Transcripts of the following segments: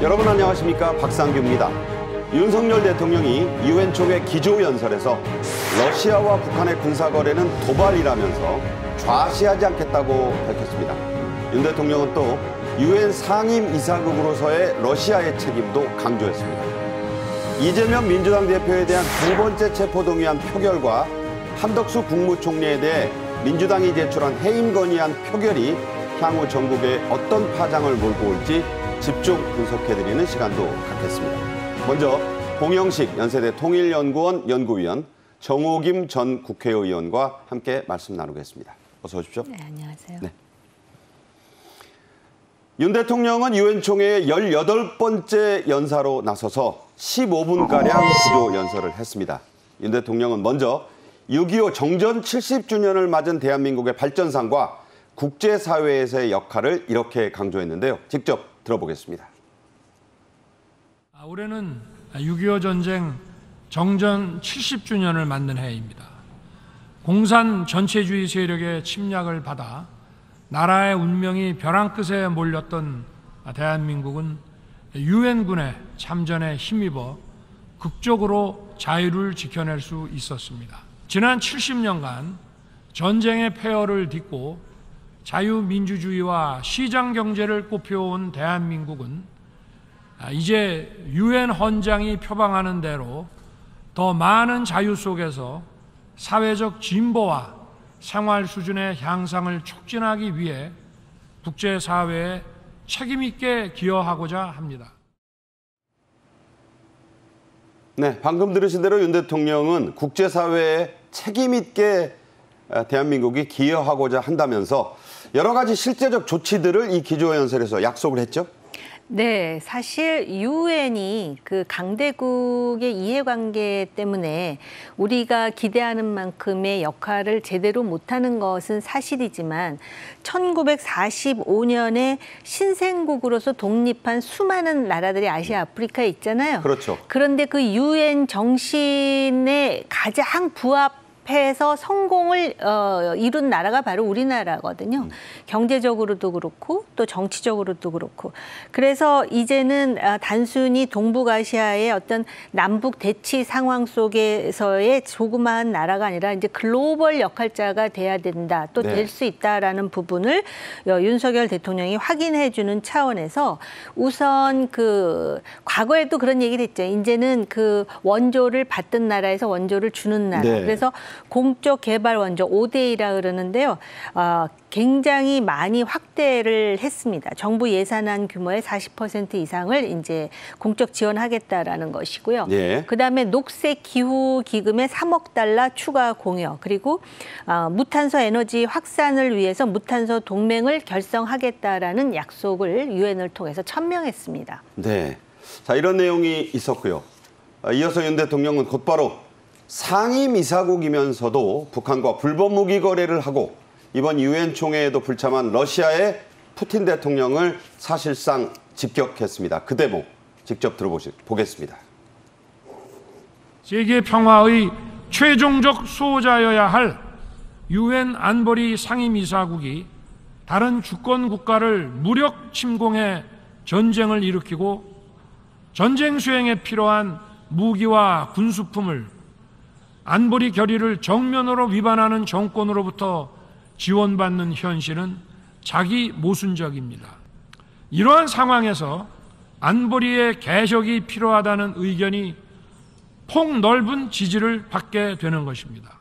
여러분 안녕하십니까? 박상규입니다. 윤석열 대통령이 유엔 총회 기조연설에서 러시아와 북한의 군사거래는 도발이라면서 좌시하지 않겠다고 밝혔습니다. 윤 대통령은 또 유엔 상임이사국으로서의 러시아의 책임도 강조했습니다. 이재명 민주당 대표에 대한 두 번째 체포동의안 표결과 한덕수 국무총리에 대해 민주당이 제출한 해임 건의안 표결이 향후 전국에 어떤 파장을 몰고 올지 집중 분석해드리는 시간도 갖겠습니다. 먼저 홍영식 연세대 통일연구원 연구위원, 정호김 전 국회의원과 함께 말씀 나누겠습니다. 어서 오십시오. 네, 안녕하세요. 네. 윤 대통령은 유엔 총회의 18번째 연사로 나서서 15분가량 기조 연설을 했습니다. 윤 대통령은 먼저 6.25 정전 70주년을 맞은 대한민국의 발전상과 국제사회에서의 역할을 이렇게 강조했는데요. 직접 들어보겠습니다. 올해는 6.25 전쟁 정전 70주년을 맞는 해입니다. 공산 전체주의 세력의 침략을 받아 나라의 운명이 벼랑 끝에 몰렸던 대한민국은 유엔군의 참전에 힘입어 극적으로 자유를 지켜낼 수 있었습니다. 지난 70년간 전쟁의 폐허를 딛고 자유민주주의와 시장경제를 꼽혀온 대한민국은 이제 유엔 헌장이 표방하는 대로 더 많은 자유 속에서 사회적 진보와 생활 수준의 향상을 촉진하기 위해 국제사회에 책임 있게 기여하고자 합니다. 네, 방금 들으신 대로 윤 대통령은 국제사회에 책임 있게 대한민국이 기여하고자 한다면서 여러 가지 실제적 조치들을 이 기조연설에서 약속을 했죠? 네, 사실 유엔이 그 강대국의 이해관계 때문에 우리가 기대하는 만큼의 역할을 제대로 못하는 것은 사실이지만 1945년에 신생국으로서 독립한 수많은 나라들이 아시아, 아프리카에 있잖아요. 그렇죠. 그런데 그 유엔 정신에 가장 부합해서 성공을 이룬 나라가 바로 우리나라거든요. 경제적으로도 그렇고 또 정치적으로도 그렇고. 그래서 이제는 단순히 동북아시아의 어떤 남북 대치 상황 속에서의 조그마한 나라가 아니라 이제 글로벌 역할자가 돼야 된다, 또 될 수 있다라는 부분을 윤석열 대통령이 확인해 주는 차원에서 우선 그 과거에도 그런 얘기를 했죠. 이제는 그 원조를 받던 나라에서 원조를 주는 나라. 네. 그래서 공적 개발 원조 5대2라 그러는데요. 굉장히 많이 확대를 했습니다. 정부 예산안 규모의 40% 이상을 이제 공적 지원하겠다라는 것이고요. 네. 그다음에 녹색 기후 기금에 3억 달러 추가 공여, 그리고 무탄소 에너지 확산을 위해서 무탄소 동맹을 결성하겠다라는 약속을 유엔을 통해서 천명했습니다. 네. 자, 이런 내용이 있었고요. 이어서 윤 대통령은 곧바로 상임이사국이면서도 북한과 불법 무기 거래를 하고 이번 유엔 총회에도 불참한 러시아의 푸틴 대통령을 사실상 직격했습니다. 그 대목 직접 들어보겠습니다. 세계 평화의 최종적 수호자여야 할 유엔 안보리 상임이사국이 다른 주권 국가를 무력 침공해 전쟁을 일으키고 전쟁 수행에 필요한 무기와 군수품을 안보리 결의를 정면으로 위반하는 정권으로부터 지원받는 현실은 자기 모순적입니다. 이러한 상황에서 안보리의 개혁이 필요하다는 의견이 폭넓은 지지를 받게 되는 것입니다.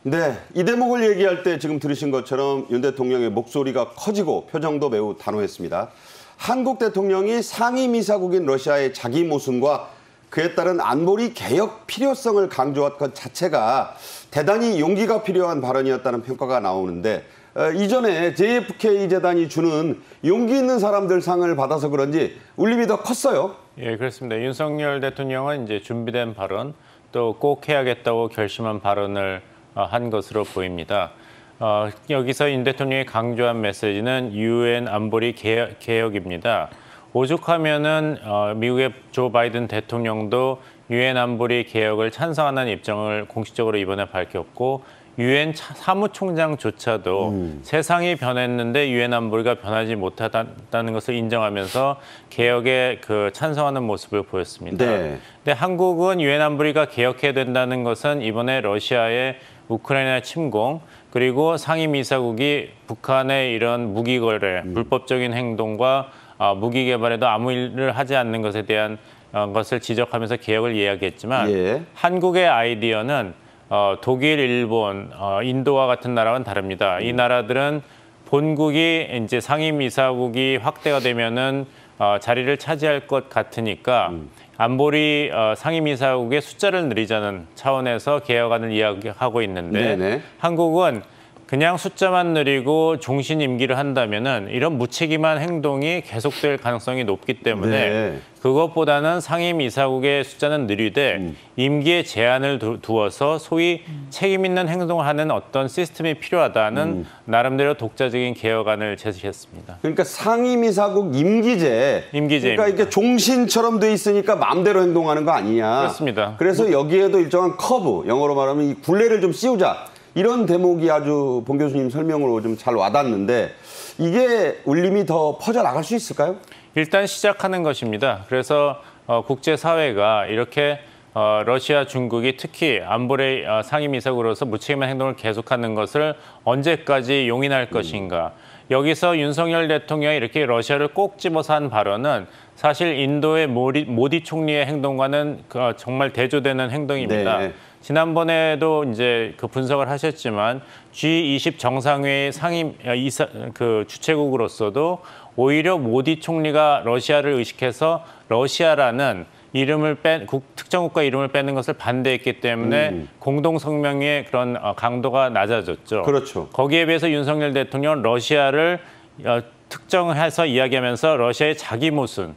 네, 이 대목을 얘기할 때 지금 들으신 것처럼 윤 대통령의 목소리가 커지고 표정도 매우 단호했습니다. 한국 대통령이 상임이사국인 러시아의 자기 모순과 그에 따른 안보리 개혁 필요성을 강조한 것 자체가 대단히 용기가 필요한 발언이었다는 평가가 나오는데 이전에 JFK 재단이 주는 용기 있는 사람들 상을 받아서 그런지 울림이 더 컸어요. 예, 그렇습니다. 윤석열 대통령은 이제 준비된 발언, 또 꼭 해야겠다고 결심한 발언을 한 것으로 보입니다. 여기서 윤 대통령이 강조한 메시지는 유엔 안보리 개혁입니다. 오죽하면은 미국의 조 바이든 대통령도 유엔 안보리 개혁을 찬성하는 입장을 공식적으로 이번에 밝혔고 유엔 사무총장조차도 세상이 변했는데 유엔 안보리가 변하지 못하다는 것을 인정하면서 개혁에 찬성하는 모습을 보였습니다. 네. 근데 한국은 유엔 안보리가 개혁해야 된다는 것은 이번에 러시아의 우크라이나 침공 그리고 상임이사국이 북한의 이런 무기 거래, 불법적인 행동과 무기 개발에도 아무 일을 하지 않는 것에 대한 것을 지적하면서 개혁을 이야기했지만 예. 한국의 아이디어는 독일, 일본, 인도와 같은 나라와는 다릅니다. 이 나라들은 본국이 이제 상임이사국이 확대가 되면은 자리를 차지할 것 같으니까 안보리 상임이사국의 숫자를 늘리자는 차원에서 개혁안을 이야기하고 있는데 네네. 한국은 그냥 숫자만 늘리고 종신 임기를 한다면은 이런 무책임한 행동이 계속될 가능성이 높기 때문에 네. 그것보다는 상임 이사국의 숫자는 늘리되 임기에 제한을 두어서 소위 책임 있는 행동을 하는 어떤 시스템이 필요하다는 나름대로 독자적인 개혁안을 제시했습니다. 그러니까 상임이사국 임기제. 임기제입니다. 그러니까 이게 종신처럼 돼 있으니까 마음대로 행동하는 거 아니냐. 그렇습니다. 그래서 여기에도 일정한 커브, 영어로 말하면 이 굴레를 좀 씌우자. 이런 대목이 아주 봉 교수님 설명으로 좀 잘 와닿는데 이게 울림이 더 퍼져 나갈 수 있을까요? 일단 시작하는 것입니다. 그래서 국제사회가 이렇게 러시아, 중국이 특히 안보리 상임이사국으로서 무책임한 행동을 계속하는 것을 언제까지 용인할 것인가. 여기서 윤석열 대통령이 이렇게 러시아를 꼭 집어서 한 발언은 사실 인도의 모디 총리의 행동과는 정말 대조되는 행동입니다. 네. 지난번에도 이제 분석을 하셨지만 G20 정상회의 주최국으로서도 오히려 모디 총리가 러시아를 의식해서 러시아라는 특정 국가 이름을 빼는 것을 반대했기 때문에 공동 성명의 그런 강도가 낮아졌죠. 그렇죠. 거기에 비해서 윤석열 대통령은 러시아를 특정해서 이야기하면서 러시아의 자기 모순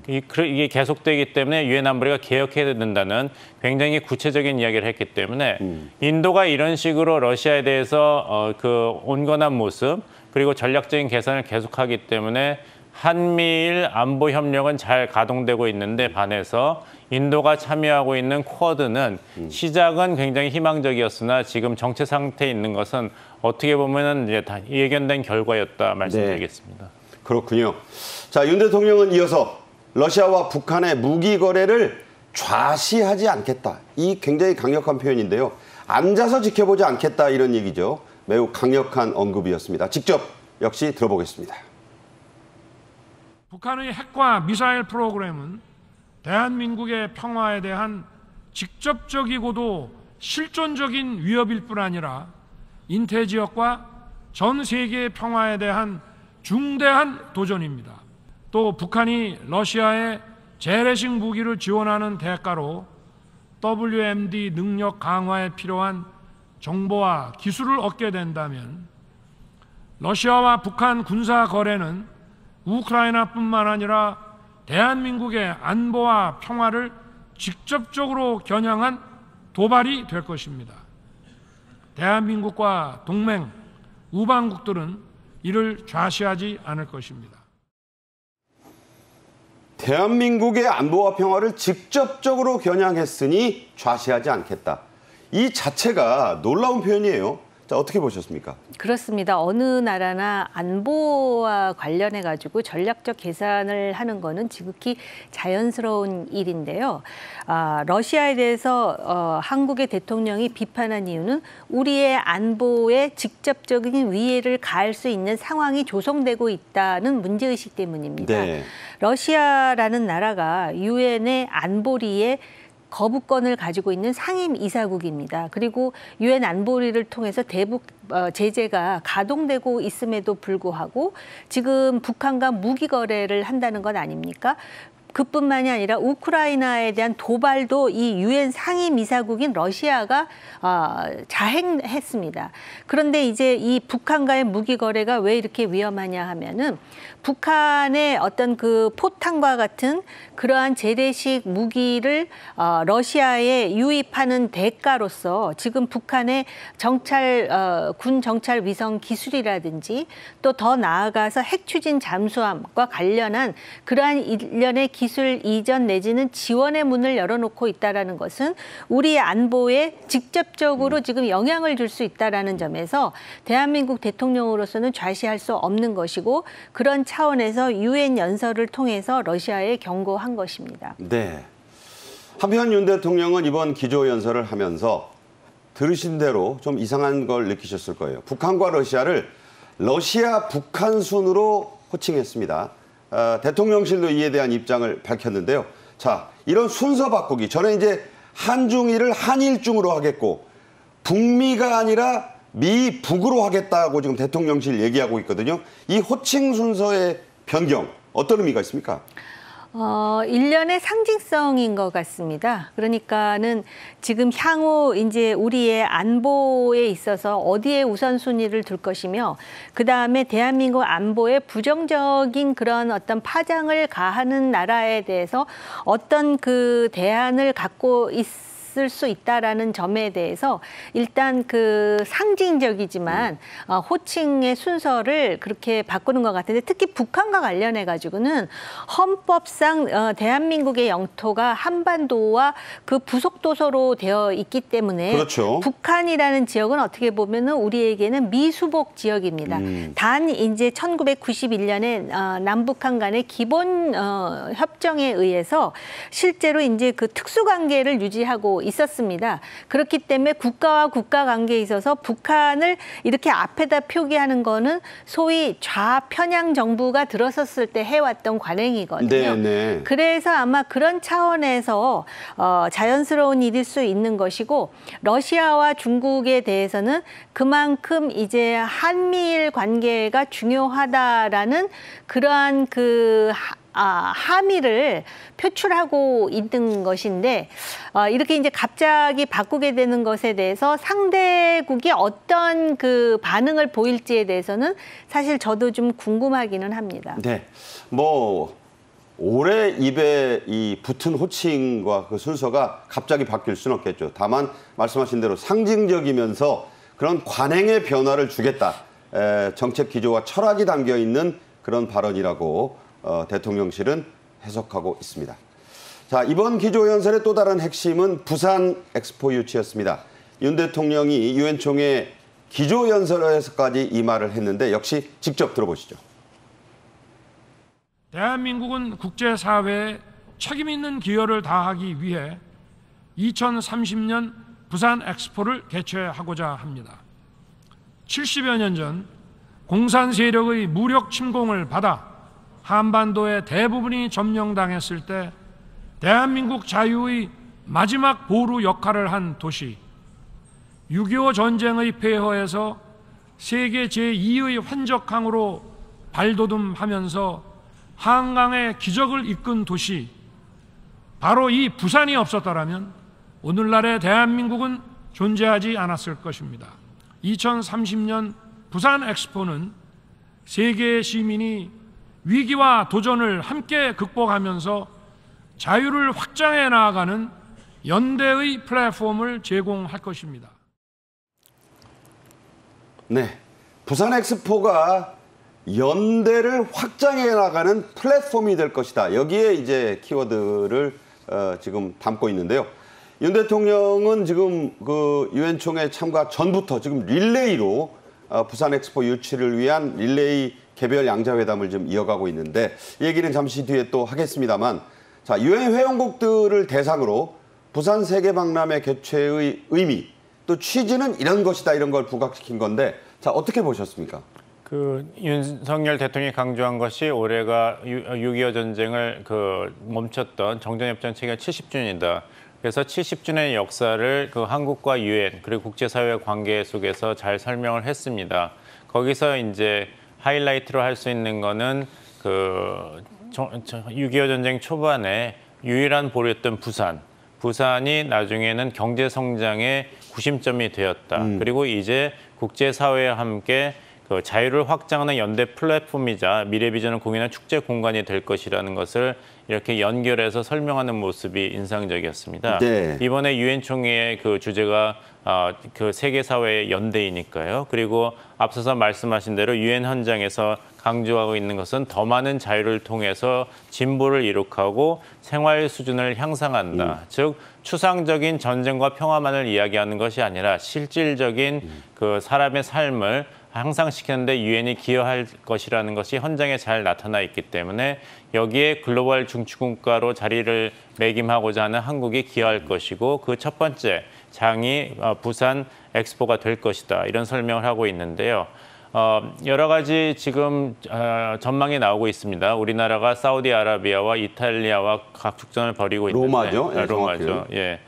이게 계속되기 때문에 유엔 안보리가 개혁해야 된다는 굉장히 구체적인 이야기를 했기 때문에 인도가 이런 식으로 러시아에 대해서 온건한 모습 그리고 전략적인 계산을 계속하기 때문에 한미일 안보 협력은 잘 가동되고 있는데 반해서 인도가 참여하고 있는 쿼드는 시작은 굉장히 희망적이었으나 지금 정체 상태에 있는 것은 어떻게 보면은 이제 다 예견된 결과였다 말씀드리겠습니다. 네. 그렇군요. 자, 윤 대통령은 이어서 러시아와 북한의 무기 거래를 좌시하지 않겠다. 이 굉장히 강력한 표현인데요. 앉아서 지켜보지 않겠다 이런 얘기죠. 매우 강력한 언급이었습니다. 직접 역시 들어보겠습니다. 북한의 핵과 미사일 프로그램은 대한민국의 평화에 대한 직접적이고도 실존적인 위협일 뿐 아니라 인태지역과 전 세계의 평화에 대한 중대한 도전입니다. 또 북한이 러시아에 재래식 무기를 지원하는 대가로 WMD 능력 강화에 필요한 정보와 기술을 얻게 된다면 러시아와 북한 군사 거래는 우크라이나뿐만 아니라 대한민국의 안보와 평화를 직접적으로 겨냥한 도발이 될 것입니다. 대한민국과 동맹, 우방국들은 이를 좌시하지 않을 것입니다. 대한민국의 안보와 평화를 직접적으로 겨냥했으니 좌시하지 않겠다. 이 자체가 놀라운 표현이에요. 자, 어떻게 보셨습니까? 그렇습니다. 어느 나라나 안보와 관련해 가지고 전략적 계산을 하는 거는 지극히 자연스러운 일인데요. 러시아에 대해서 한국의 대통령이 비판한 이유는 우리의 안보에 직접적인 위해를 가할 수 있는 상황이 조성되고 있다는 문제의식 때문입니다. 네. 러시아라는 나라가 유엔의 안보리에 거부권을 가지고 있는 상임 이사국입니다. 그리고 유엔 안보리를 통해서 대북 제재가 가동되고 있음에도 불구하고 지금 북한과 무기 거래를 한다는 건 아닙니까? 그뿐만이 아니라 우크라이나에 대한 도발도 이 유엔 상임 이사국인 러시아가 자행했습니다. 그런데 이제 이 북한과의 무기 거래가 왜 이렇게 위험하냐 하면은 북한의 어떤 그 포탄과 같은 그러한 재래식 무기를 러시아에 유입하는 대가로서 지금 북한의 군 정찰 위성 기술이라든지 또 더 나아가서 핵 추진 잠수함과 관련한 그러한 일련의 기술 이전 내지는 지원의 문을 열어놓고 있다라는 것은 우리의 안보에 직접적으로 지금 영향을 줄 수 있다라는 점에서 대한민국 대통령으로서는 좌시할 수 없는 것이고 그런 차원에서 유엔 연설을 통해서 러시아에 경고한 것입니다. 네. 한편 윤 대통령은 이번 기조연설을 하면서 들으신 대로 좀 이상한 걸 느끼셨을 거예요. 북한과 러시아를 러시아 북한 순으로 호칭했습니다. 대통령실도 이에 대한 입장을 밝혔는데요. 자, 이런 순서 바꾸기. 저는 이제 한중일을 한일중으로 하겠고 북미가 아니라 미북으로 하겠다고 지금 대통령실 얘기하고 있거든요. 이 호칭 순서의 변경, 어떤 의미가 있습니까? 일련의 상징성인 것 같습니다. 그러니까는 지금 향후 이제 우리의 안보에 있어서 어디에 우선순위를 둘 것이며 그다음에 대한민국 안보에 부정적인 그런 어떤 파장을 가하는 나라에 대해서 어떤 그 대안을 갖고 있을 수 있다라는 점에 대해서 일단 그 상징적이지만 호칭의 순서를 그렇게 바꾸는 것 같은데 특히 북한과 관련해 가지고는 헌법상 대한민국의 영토가 한반도와 그 부속 도서로 되어 있기 때문에 그렇죠. 북한이라는 지역은 어떻게 보면은 우리에게는 미수복 지역입니다. 단 이제 1991년에 남북한 간의 기본 협정에 의해서 실제로 이제 그 특수관계를 유지하고 있었습니다. 그렇기 때문에 국가와 국가 관계에 있어서 북한을 이렇게 앞에다 표기하는 거는 소위 좌편향 정부가 들어섰을 때 해왔던 관행이거든요. 네네. 그래서 아마 그런 차원에서 자연스러운 일일 수 있는 것이고 러시아와 중국에 대해서는 그만큼 이제 한미일 관계가 중요하다라는 그러한 그 함의를 표출하고 있는 것인데 이렇게 이제 갑자기 바꾸게 되는 것에 대해서 상대국이 어떤 그 반응을 보일지에 대해서는 사실 저도 좀 궁금하기는 합니다. 네, 뭐 오래 입에 이 붙은 호칭과 그 순서가 갑자기 바뀔 수는 없겠죠. 다만 말씀하신 대로 상징적이면서 그런 관행의 변화를 주겠다. 정책 기조와 철학이 담겨 있는 그런 발언이라고 대통령실은 해석하고 있습니다. 자, 이번 기조연설의 또 다른 핵심은 부산 엑스포 유치였습니다. 윤 대통령이 유엔 총회 기조연설에서까지 이 말을 했는데 역시 직접 들어보시죠. 대한민국은 국제사회에 책임 있는 기여를 다하기 위해 2030년 부산 엑스포를 개최하고자 합니다. 70여 년 전 공산 세력의 무력 침공을 받아 한반도의 대부분이 점령당했을 때 대한민국 자유의 마지막 보루 역할을 한 도시, 6.25 전쟁의 폐허에서 세계 제2의 환적항으로 발돋움하면서 한강의 기적을 이끈 도시, 바로 이 부산이 없었더라면 오늘날의 대한민국은 존재하지 않았을 것입니다. 2030년 부산 엑스포는 세계의 시민이 위기와 도전을 함께 극복하면서 자유를 확장해 나아가는 연대의 플랫폼을 제공할 것입니다. 네, 부산 엑스포가 연대를 확장해 나가는 플랫폼이 될 것이다. 여기에 이제 키워드를 지금 담고 있는데요. 윤 대통령은 지금 그 유엔 총회 참가 전부터 지금 릴레이로 부산 엑스포 유치를 위한 릴레이 개별 양자회담을 좀 이어가고 있는데 이 얘기는 잠시 뒤에 또 하겠습니다만, 자, 유엔 회원국들을 대상으로 부산 세계박람회 개최의 의미 또 취지는 이런 것이다, 이런 걸 부각시킨 건데, 자, 어떻게 보셨습니까? 그 윤석열 대통령이 강조한 것이 올해가 6.25 전쟁을 멈췄던 정전협정 체결 70주년이다. 그래서 70주년의 역사를 그 한국과 유엔 그리고 국제사회 관계 속에서 잘 설명을 했습니다. 거기서 이제 하이라이트로 할 수 있는 거는 그 6.25 전쟁 초반에 유일한 보루였던 부산이 나중에는 경제 성장의 구심점이 되었다. 그리고 이제 국제사회와 함께 그 자유를 확장하는 연대 플랫폼이자 미래 비전을 공유하는 축제 공간이 될 것이라는 것을 이렇게 연결해서 설명하는 모습이 인상적이었습니다. 네. 이번에 유엔 총회의 그 주제가 그 세계 사회의 연대이니까요. 그리고 앞서서 말씀하신 대로 유엔 헌장에서 강조하고 있는 것은 더 많은 자유를 통해서 진보를 이룩하고 생활 수준을 향상한다. 즉 추상적인 전쟁과 평화만을 이야기하는 것이 아니라 실질적인 그 사람의 삶을 향상시키는데 유엔이 기여할 것이라는 것이 헌장에 잘 나타나 있기 때문에 여기에 글로벌 중추국가로 자리를 매김하고자 하는 한국이 기여할 것이고 그 첫 번째 장이 부산 엑스포가 될 것이다. 이런 설명을 하고 있는데요. 여러 가지 지금 전망이 나오고 있습니다. 우리나라가 사우디아라비아와 이탈리아와 각축전을 벌이고 있는데 로마죠. 예, 로마죠. 예.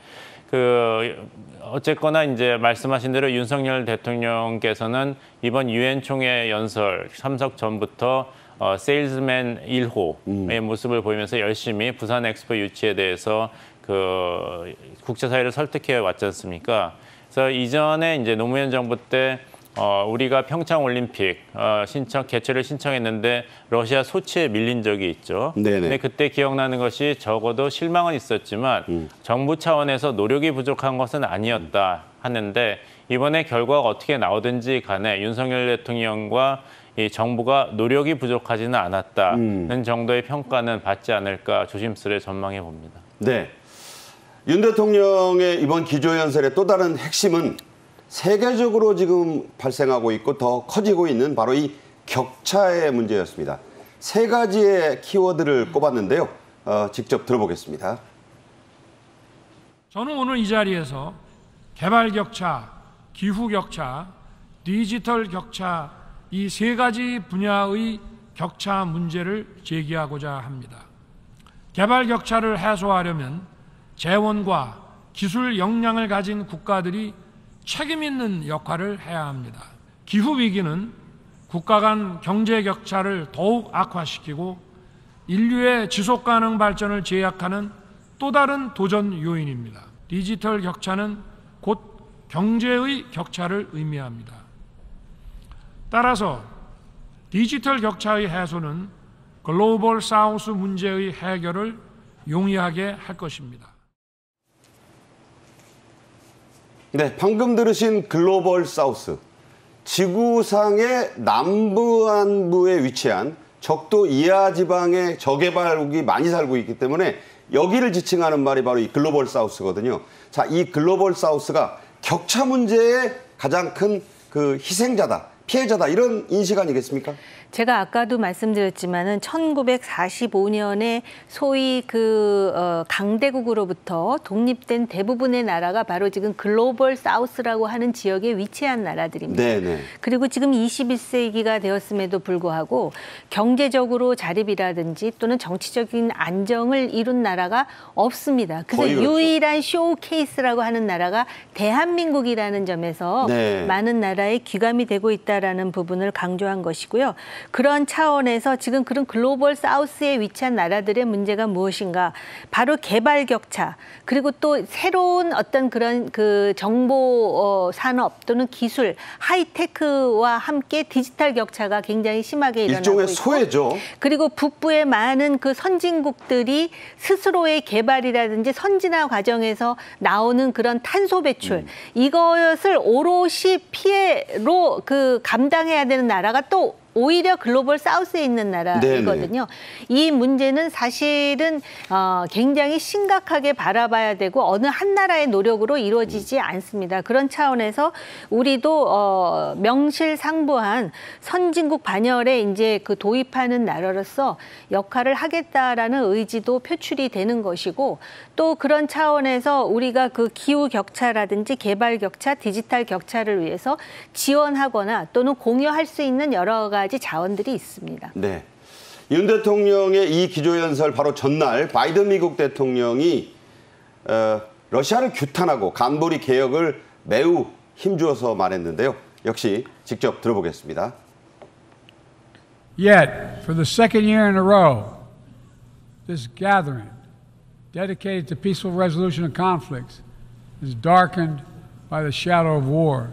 어쨌거나 이제 말씀하신 대로 윤석열 대통령께서는 이번 유엔 총회 연설 참석 전부터 세일즈맨 1호의 모습을 보이면서 열심히 부산 엑스포 유치에 대해서 그 국제사회를 설득해 왔지 않습니까? 그래서 이전에 이제 노무현 정부 때 우리가 평창 올림픽 개최를 신청했는데 러시아 소치에 밀린 적이 있죠. 네네. 근데 그때 기억나는 것이 적어도 실망은 있었지만 정부 차원에서 노력이 부족한 것은 아니었다 하는데 이번에 결과가 어떻게 나오든지 간에 윤석열 대통령과 이 정부가 노력이 부족하지는 않았다는 정도의 평가는 받지 않을까 조심스레 전망해 봅니다. 네. 윤 대통령의 이번 기조연설의 또 다른 핵심은 세계적으로 지금 발생하고 있고 더 커지고 있는 바로 이 격차의 문제였습니다. 세 가지의 키워드를 꼽았는데요. 직접 들어보겠습니다. 저는 오늘 이 자리에서 개발 격차, 기후 격차, 디지털 격차 이 세 가지 분야의 격차 문제를 제기하고자 합니다. 개발 격차를 해소하려면 재원과 기술 역량을 가진 국가들이 책임 있는 역할을 해야 합니다. 기후위기는 국가 간 경제 격차를 더욱 악화시키고 인류의 지속가능 발전을 제약하는 또 다른 도전 요인입니다. 디지털 격차는 곧 경제의 격차를 의미합니다. 따라서 디지털 격차의 해소는 글로벌 사우스 문제의 해결을 용이하게 할 것입니다. 네, 방금 들으신 글로벌 사우스. 지구상의 남부안부에 위치한 적도 이하 지방의 저개발국이 많이 살고 있기 때문에 여기를 지칭하는 말이 바로 이 글로벌 사우스거든요. 자, 이 글로벌 사우스가 격차 문제의 가장 큰 그 희생자다, 피해자다 이런 인식 아니겠습니까? 제가 아까도 말씀드렸지만은 1945년에 소위 강대국으로부터 독립된 대부분의 나라가 바로 지금 글로벌 사우스라고 하는 지역에 위치한 나라들입니다. 네네. 그리고 지금 21세기가 되었음에도 불구하고 경제적으로 자립이라든지 또는 정치적인 안정을 이룬 나라가 없습니다. 그래서 거의 그렇죠. 유일한 쇼케이스라고 하는 나라가 대한민국이라는 점에서 네. 많은 나라에 귀감이 되고 있다라는 부분을 강조한 것이고요. 그런 차원에서 지금 그런 글로벌 사우스에 위치한 나라들의 문제가 무엇인가? 바로 개발 격차, 그리고 또 새로운 어떤 그런 그 정보 산업 또는 기술, 하이테크와 함께 디지털 격차가 굉장히 심하게 일어나고 일종의 있고, 소외죠. 그리고 북부의 많은 그 선진국들이 스스로의 개발이라든지 선진화 과정에서 나오는 그런 탄소 배출, 이것을 오롯이 피해로 감당해야 되는 나라가 또 오히려 글로벌 사우스에 있는 나라이거든요. 이 문제는 사실은 굉장히 심각하게 바라봐야 되고 어느 한 나라의 노력으로 이루어지지 않습니다. 그런 차원에서 우리도 명실상부한 선진국 반열에 이제 도입하는 나라로서 역할을 하겠다라는 의지도 표출이 되는 것이고, 또 그런 차원에서 우리가 그 기후 격차라든지 개발 격차, 디지털 격차를 위해서 지원하거나 또는 공유할 수 있는 여러 가지 자원들이 있습니다. 네. 윤 대통령의 이 기조연설 바로 전날 바이든 미국 대통령이 러시아를 규탄하고 간보리 개혁을 매우 힘주어서 말했는데요. 역시 직접 들어보겠습니다. Yet, for the second year in a row, this gathering dedicated to peaceful resolution of conflicts is darkened by the shadow of war.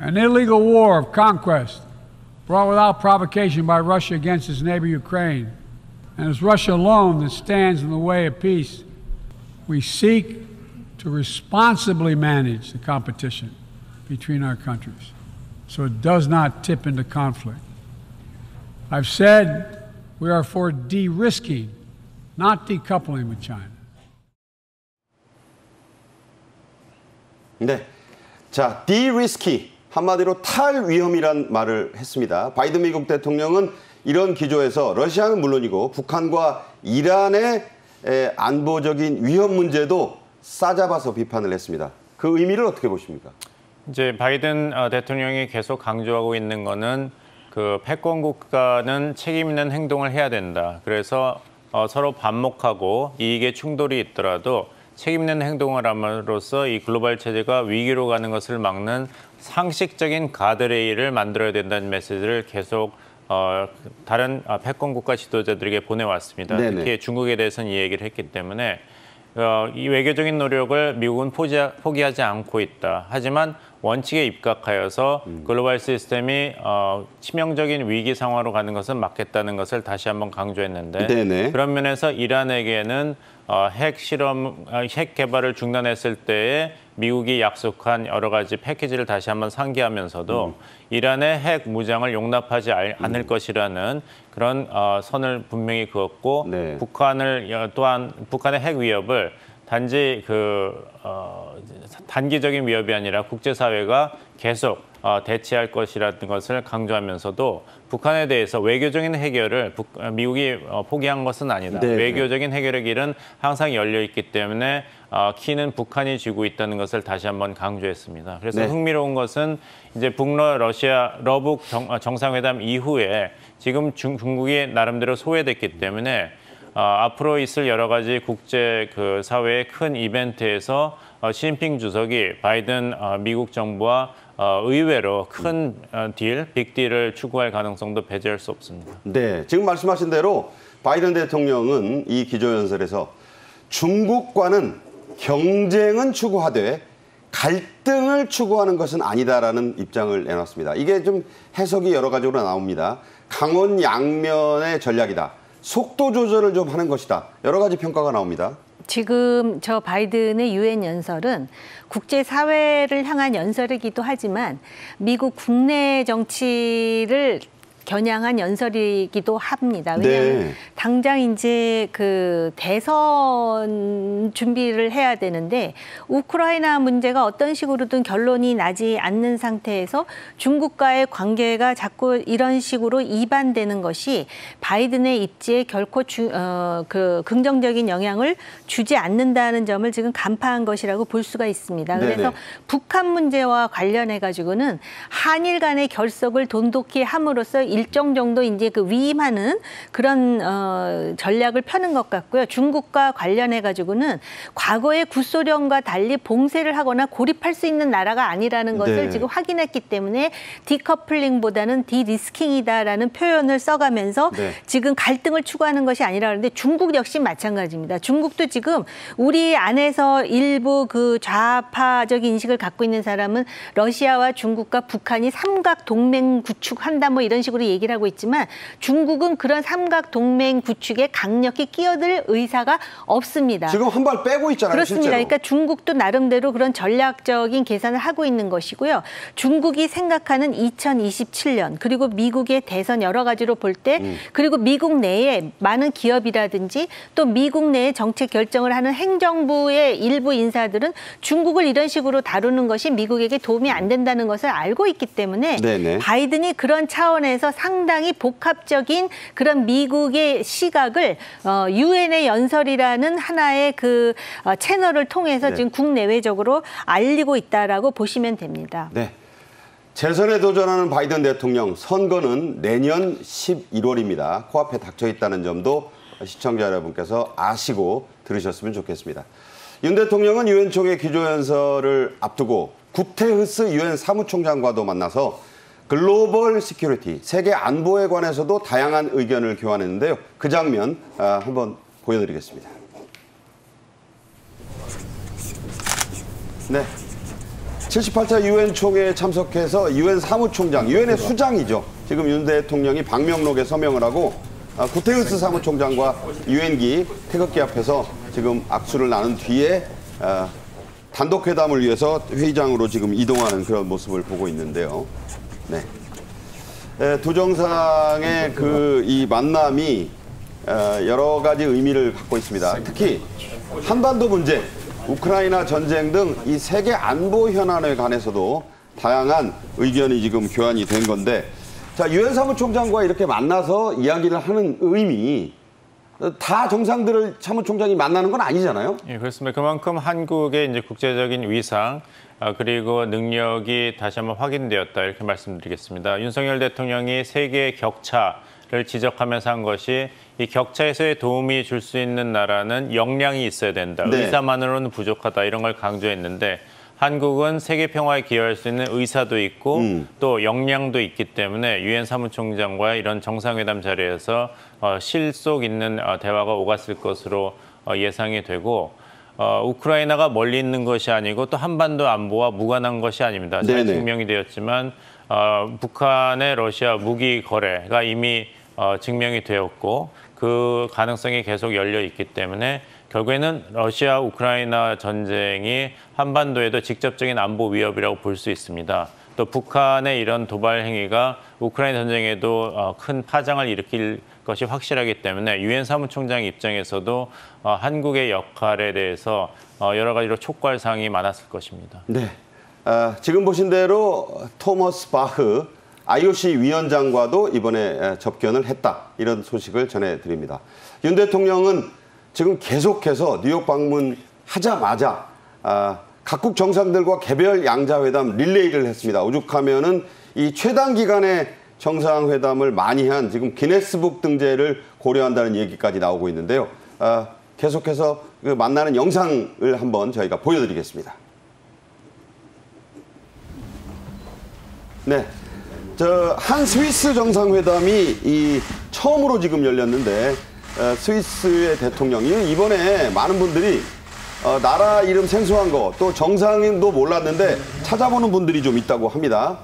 an illegal war of conquest brought without provocation by Russia against its neighbor Ukraine, and it's Russia alone that stands in the way of peace. We seek to responsibly manage the competition between our countries so it does not tip into conflict. I've said we are for de-risking, not decoupling with China. 네. 자, de-risky. 한마디로 탈위험이란 말을 했습니다. 바이든 미국 대통령은 이런 기조에서 러시아는 물론이고 북한과 이란의 안보적인 위험 문제도 싸잡아서 비판을 했습니다. 그 의미를 어떻게 보십니까? 이제 바이든 대통령이 계속 강조하고 있는 거는 그 패권 국가는 책임 있는 행동을 해야 된다. 그래서 서로 반목하고 이익의 충돌이 있더라도 책임 있는 행동을 함으로써 이 글로벌 체제가 위기로 가는 것을 막는 상식적인 가드레일을 만들어야 된다는 메시지를 계속 다른 패권 국가 지도자들에게 보내왔습니다. 네네. 특히 중국에 대해서는 이 얘기를 했기 때문에 이 외교적인 노력을 미국은 포기하지 않고 있다. 하지만 원칙에 입각하여서 글로벌 시스템이 치명적인 위기 상황으로 가는 것은 막겠다는 것을 다시 한번 강조했는데 네네. 그런 면에서 이란에게는 핵 개발을 중단했을 때에 미국이 약속한 여러 가지 패키지를 다시 한번 상기하면서도 이란의 핵 무장을 용납하지 않을 것이라는 그런 선을 분명히 그었고 네. 또한 북한의 핵 위협을 단지 단기적인 위협이 아니라 국제사회가 계속 대치할 것이라는 것을 강조하면서도 북한에 대해서 외교적인 해결을 미국이 포기한 것은 아니다. 네. 외교적인 해결의 길은 항상 열려 있기 때문에 키는 북한이 쥐고 있다는 것을 다시 한번 강조했습니다. 그래서 네. 흥미로운 것은 이제 러시아 러북 정상회담 이후에 지금 중국이 나름대로 소외됐기 때문에 앞으로 있을 여러 가지 국제 사회의 큰 이벤트에서 시진핑 주석이 바이든 미국 정부와 의외로 큰 빅딜을 추구할 가능성도 배제할 수 없습니다. 네, 지금 말씀하신 대로 바이든 대통령은 이 기조연설에서 중국과는 경쟁은 추구하되 갈등을 추구하는 것은 아니다라는 입장을 내놨습니다. 이게 좀 해석이 여러 가지로 나옵니다. 강원 양면의 전략이다. 속도 조절을 좀 하는 것이다. 여러 가지 평가가 나옵니다. 지금 저 바이든의 유엔 연설은 국제사회를 향한 연설이기도 하지만 미국 국내 정치를 겨냥한 연설이기도 합니다. 왜냐하면 네. 당장 이제 대선 준비를 해야 되는데 우크라이나 문제가 어떤 식으로든 결론이 나지 않는 상태에서 중국과의 관계가 자꾸 이런 식으로 이반되는 것이 바이든의 입지에 결코 긍정적인 영향을 주지 않는다는 점을 지금 간파한 것이라고 볼 수가 있습니다. 그래서 네네. 북한 문제와 관련해 가지고는 한일 간의 결속을 돈독히 함으로써 일정 정도 이제 위임하는 그런 전략을 펴는 것 같고요. 중국과 관련해 가지고는 과거의 구소련과 달리 봉쇄를 하거나 고립할 수 있는 나라가 아니라는 것을 네. 지금 확인했기 때문에 디커플링보다는 디리스킹이다라는 표현을 써가면서 네. 지금 갈등을 추구하는 것이 아니라 그러는데 중국 역시 마찬가지입니다. 중국도 지금 우리 안에서 일부 좌파적인 인식을 갖고 있는 사람은 러시아와 중국과 북한이 삼각 동맹 구축한다 뭐 이런 식으로 얘기를 하고 있지만 중국은 그런 삼각 동맹 구축에 강력히 끼어들 의사가 없습니다. 지금 한 발 빼고 있잖아요. 그렇습니다. 실제로. 그러니까 중국도 나름대로 그런 전략적인 계산을 하고 있는 것이고요. 중국이 생각하는 2027년 그리고 미국의 대선 여러 가지로 볼 때 그리고 미국 내에 많은 기업이라든지 또 미국 내에 정책 결정을 하는 행정부의 일부 인사들은 중국을 이런 식으로 다루는 것이 미국에게 도움이 안 된다는 것을 알고 있기 때문에 네네. 바이든이 그런 차원에서 상당히 복합적인 그런 미국의 시각을 유엔의 연설이라는 하나의 채널을 통해서 네. 지금 국내외적으로 알리고 있다라고 보시면 됩니다. 네. 재선에 도전하는 바이든 대통령 선거는 내년 11월입니다. 코앞에 닥쳐 있다는 점도 시청자 여러분께서 아시고 들으셨으면 좋겠습니다. 윤 대통령은 유엔 총회 기조연설을 앞두고 구테흐스 유엔 사무총장과도 만나서 글로벌 시큐리티, 세계 안보에 관해서도 다양한 의견을 교환했는데요. 그 장면 한번 보여드리겠습니다. 네. 78차 유엔 총회에 참석해서 유엔 사무총장, 유엔의 수장이죠. 지금 윤 대통령이 방명록에 서명을 하고 구테르스 사무총장과 유엔기 태극기 앞에서 지금 악수를 나눈 뒤에 단독 회담을 위해서 회의장으로 지금 이동하는 그런 모습을 보고 있는데요. 네. 두 정상의 이 만남이 여러 가지 의미를 갖고 있습니다. 특히 한반도 문제, 우크라이나 전쟁 등 이 세계 안보 현안에 관해서도 다양한 의견이 지금 교환이 된 건데, 자, 유엔 사무총장과 이렇게 만나서 이야기를 하는 의미, 다 정상들을 사무총장이 만나는 건 아니잖아요. 예, 그렇습니다. 그만큼 한국의 이제 국제적인 위상 그리고 능력이 다시 한번 확인되었다 이렇게 말씀드리겠습니다. 윤석열 대통령이 세계의 격차를 지적하면서 한 것이 이 격차에서의 도움이 줄 수 있는 나라는 역량이 있어야 된다. 네. 의사만으로는 부족하다 이런 걸 강조했는데 한국은 세계 평화에 기여할 수 있는 의사도 있고 또 역량도 있기 때문에 유엔 사무총장과 이런 정상회담 자리에서 실속 있는 대화가 오갔을 것으로 예상이 되고 우크라이나가 멀리 있는 것이 아니고 또 한반도 안보와 무관한 것이 아닙니다. 잘 네네. 증명이 되었지만 북한의 러시아 무기 거래가 이미 증명이 되었고 그 가능성이 계속 열려 있기 때문에 결국에는 러시아 우크라이나 전쟁이 한반도에도 직접적인 안보 위협이라고 볼 수 있습니다. 또 북한의 이런 도발 행위가 우크라이나 전쟁에도 큰 파장을 일으킬 것이 확실하기 때문에 유엔 사무총장 입장에서도 한국의 역할에 대해서 여러 가지로 촉구할 사항이 많았을 것입니다. 네. 지금 보신 대로 토머스 바흐 IOC 위원장과도 이번에 접견을 했다. 이런 소식을 전해드립니다. 윤 대통령은 지금 계속해서 뉴욕 방문하자마자 각국 정상들과 개별 양자회담 릴레이를 했습니다. 오죽하면은 이 최단 기간의 정상회담을 많이 한 지금 기네스북 등재를 고려한다는 얘기까지 나오고 있는데요. 계속해서 그 만나는 영상을 한번 저희가 보여드리겠습니다. 네. 한 스위스 정상회담이 처음으로 지금 열렸는데 스위스의 대통령이 이번에 많은 분들이 나라 이름 생소한 거 또 정상도 몰랐는데 찾아보는 분들이 좀 있다고 합니다.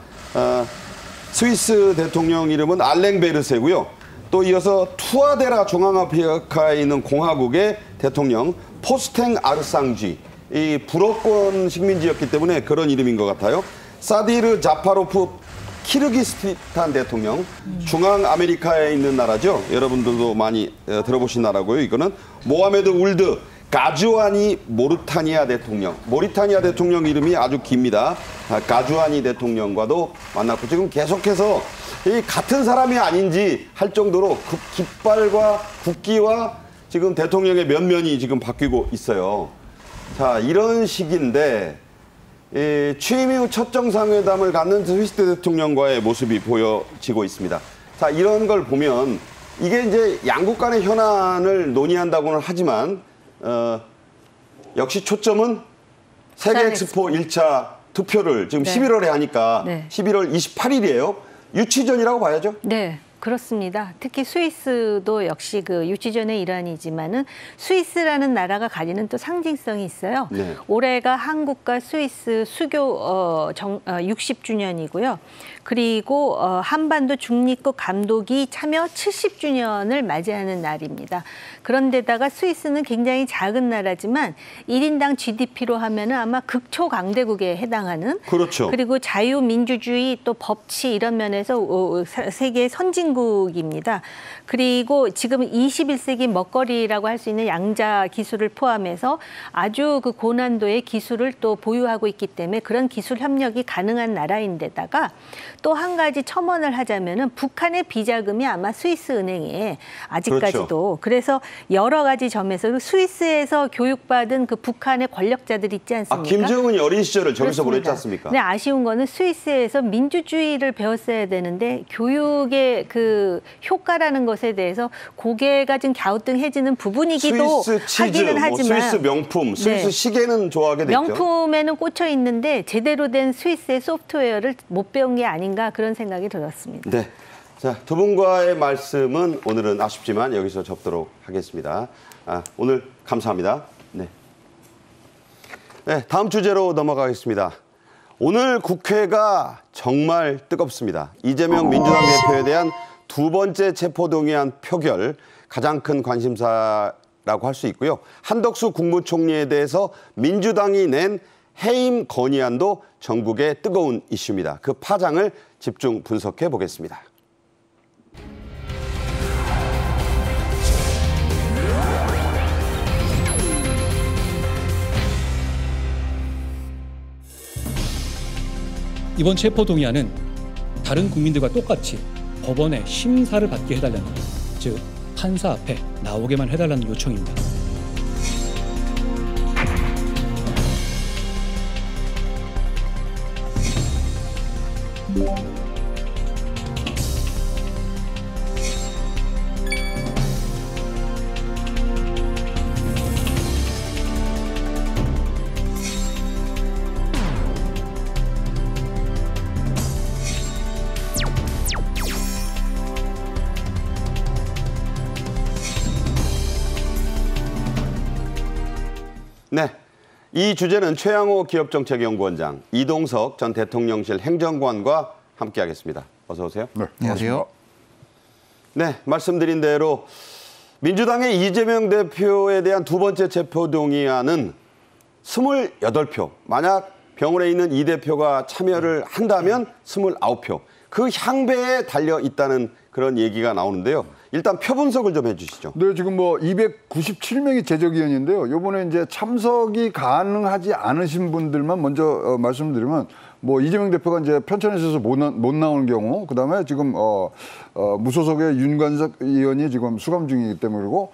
스위스 대통령 이름은 알랭 베르세고요. 또 이어서 투아데라 중앙아프리카에 있는 공화국의 대통령 포스탱 아르상쥐. 이 불어권 식민지였기 때문에 그런 이름인 것 같아요. 사디르 자파로프 키르기스탄 대통령, 중앙아메리카에 있는 나라죠. 여러분들도 많이 들어보신 나라고요. 이거는 모하메드 울드 가주아니 모르타니아 대통령. 모리타니아 대통령 이름이 아주 깁니다. 가주아니 대통령과도 만났고 지금 계속해서 이 같은 사람이 아닌지 할 정도로 그 깃발과 국기와 지금 대통령의 면면이 지금 바뀌고 있어요. 자, 이런 식인데 취임 이후 첫 정상회담을 갖는 스위스 대통령과의 모습이 보여지고 있습니다. 자, 이런 걸 보면 이게 이제 양국 간의 현안을 논의한다고는 하지만 역시 초점은 세계 엑스포 1차 투표를 지금 11월에 하니까 11월 28일이에요. 유치전이라고 봐야죠. 네. 그렇습니다. 특히 스위스도 역시 그 유치전의 일환이지만은 스위스라는 나라가 가지는 또 상징성이 있어요. 네. 올해가 한국과 스위스 수교 60주년이고요. 그리고 한반도 중립국 감독이 참여 70주년을 맞이하는 날입니다. 그런데다가 스위스는 굉장히 작은 나라지만 1인당 GDP로 하면은 아마 극초 강대국에 해당하는. 그렇죠. 그리고 자유민주주의 또 법치 이런 면에서 세계 선진국입니다. 그리고 지금 21세기 먹거리라고 할 수 있는 양자 기술을 포함해서 아주 그 고난도의 기술을 또 보유하고 있기 때문에 그런 기술 협력이 가능한 나라인데다가 또 한 가지 첨언을 하자면은 북한의 비자금이 아마 스위스 은행에 아직까지도 그렇죠. 그래서 여러 가지 점에서 스위스에서 교육받은 그 북한의 권력자들 있지 않습니까? 김정은이 어린 시절을 저기서 그렇습니다. 보냈지 않습니까? 근데 아쉬운 거는 스위스에서 민주주의를 배웠어야 되는데 교육의 그 효과라는 것에 대해서 고개가 좀 갸우뚱해지는 부분이기도 스위스 치즈, 하기는 하지만 스위스 명품, 스위스 시계는 좋아하게 됐죠. 명품에는 꽂혀 있는데 제대로 된 스위스의 소프트웨어를 못 배운 게 아닌가 그런 생각이 들었습니다. 네. 자, 두 분과의 말씀은 오늘은 아쉽지만 여기서 접도록 하겠습니다. 오늘 감사합니다. 네. 네, 다음 주제로 넘어가겠습니다. 오늘 국회가 정말 뜨겁습니다. 이재명 민주당 대표에 대한 두 번째 체포동의안 표결, 가장 큰 관심사라고 할 수 있고요. 한덕수 국무총리에 대해서 민주당이 낸 해임 건의안도 전국의 뜨거운 이슈입니다. 그 파장을 집중 분석해 보겠습니다. 이번 체포동의안은 다른 국민들과 똑같이 법원의 심사를 받게 해달라는, 즉 판사 앞에 나오게만 해달라는 요청입니다. 네, 이 주제는 최양호 기업정책연구원장, 이동석 전 대통령실 행정관과 함께하겠습니다. 어서 오세요. 네, 안녕하세요. 네, 말씀드린 대로 민주당의 이재명 대표에 대한 두 번째 체포동의안은 28표, 만약 병원에 있는 이 대표가 참여를 한다면 29표, 그 향배에 달려 있다는 그런 얘기가 나오는데요. 일단 표 분석을 좀 해주시죠. 네, 지금 뭐 297명이 제적위원인데요. 이번에 이제 참석이 가능하지 않으신 분들만 먼저 말씀드리면, 뭐 이재명 대표가 이제 편찬에 있어서 못 나오는 경우, 그다음에 지금 무소속의 윤관석 의원이 지금 수감 중이기 때문에, 그리고